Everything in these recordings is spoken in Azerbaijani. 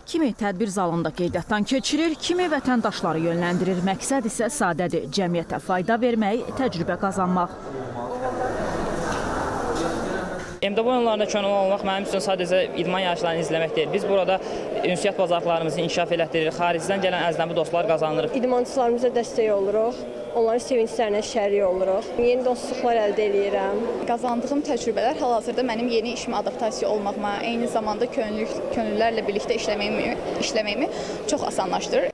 Kimi tədbir zalında qeydiyyatdan keçirir, kimi vətəndaşları yönləndirir. Məqsəd isə sadədir, cəmiyyətə fayda vermək, təcrübə qazanmaq. MDB oyunlarında könüllü olmaq mənim üçün sadəcə idman yarışlarını izləmək deyil. Biz burada ünsiyyət bacarıqlarımızı inkişaf elətdiririk, xaricdən gələn əcnəbi dostlar qazanırıq. İdmançılarımıza dəstək oluruq, onların sevinclərinə şərik oluruq. Yeni dostluqlar əldə edirəm. Qazandığım təcrübələr hal-hazırda mənim yeni işimə adaptasiya olmağıma, eyni zamanda könüllülərlə birlikdə işləməyimi çox asanlaşdırır.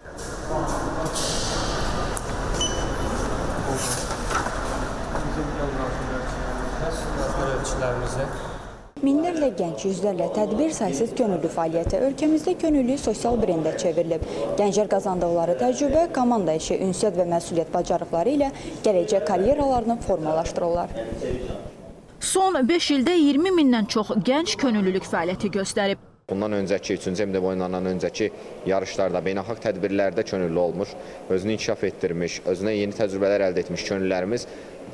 Minlərlə gənc, yüzlərlə tədbir, saysız könüllü fəaliyyətə ölkəmizdə könüllü sosial brendə çevrilib. Gənclər qazandıqları təcrübə, komanda işi, ünsiyyət və məsuliyyət bacarıqları ilə gələcək karyeralarını formalaşdırırlar. Son 5 ildə 20 mindən çox gənc könüllülük fəaliyyəti göstərib. Bundan öncəki 3-cü MDB oyunlarından öncəki yarışlarda, beynəlxalq tədbirlərdə könüllü olmuş, özünü inkişaf etdirmiş, özünə yeni təcrübələr əldə etmiş könüllülərimiz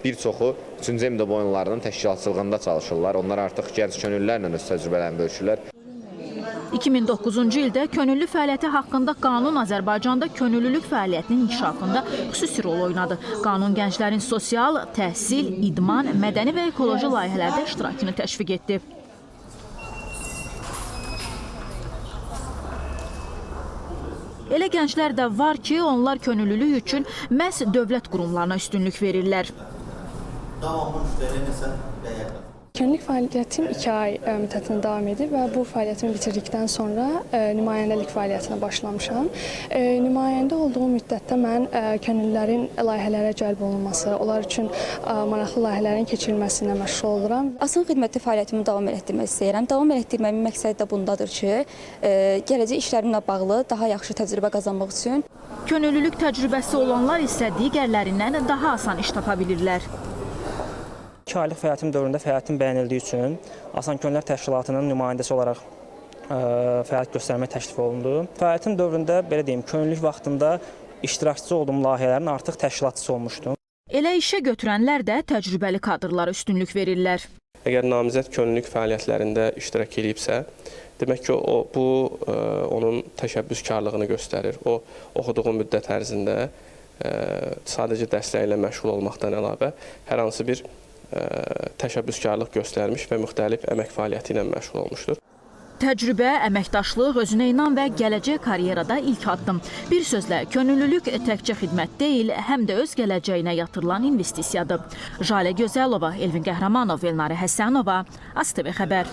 bir çoxu 3-cü MDB oyunlarının təşkilatçılığında çalışırlar. Onlar artıq gənc könüllülərlə öz təcrübələrini bölüşürlər. 2009-cu ildə könüllü fəaliyyəti haqqında qanun Azərbaycanda könüllülük fəaliyyətinin inkişafında xüsusi rol oynadı. Qanun gənclərin sosial, təhsil, idman, mədəni və ekoloji layihələrdə iştirakını təşviq etdi. Elə gənclər də var ki, onlar könüllülük üçün məhz dövlət qurumlarına üstünlük verirlər. Könüllülük fəaliyyətim 2 ay müddətində davam edib və bu fəaliyyətimi bitirdikdən sonra nümayəndəlik fəaliyyətinə başlamışam. Nümayəndə olduğum müddətdə mən könüllülərin layihələrə cəlb olunması, onlar üçün maraqlı layihələrin keçirilməsinə məşğul oluram. Asan xidmətli fəaliyyətimi davam etdirmək istəyirəm. Davam etdirməmin məqsədi də bundadır ki, gələcək işlərimlə bağlı daha yaxşı təcrübə qazanmaq üçün. Könüllülük təcrübəsi olanlar isə digərlərindən daha asan iş tapa bilirlər. 2 aylıq fəaliyyətim dövründə fəaliyyətim bəyənildiyi üçün Asan Könüllülər Təşkilatının nümayəndəsi olaraq fəaliyyət göstərmək təklif olundu. Fəaliyyətim dövründə, belə deyim, könüllülük vaxtında iştirakçı olduğum layihələrin artıq təşkilatçısı olmuşdum. Elə işə götürənlər də təcrübəli kadrlara üstünlük verirlər. Əgər namizəd könüllülük fəaliyyətlərində iştirak edibsə, demək ki, bu onun təşəbbüskarlığını göstərir. O, oxuduğu müddət ərzində sadəcə dərslərlə məşğul olmaqdan əlavə hər hansı bir təşəbbüskarlıq göstərmiş və müxtəlif əmək fəaliyyəti ilə məşğul olmuşdur. Təcrübə, əməkdaşlıq, özünə inam və gələcək karyerada ilk addım. Bir sözlə, könüllülük təkcə xidmət deyil, həm də öz gələcəyinə yatırılan investisiyadır. Jalə Gözəlova, Elvin Qəhrəmanov, Elnarə Həsənova, ASTV Xəbər.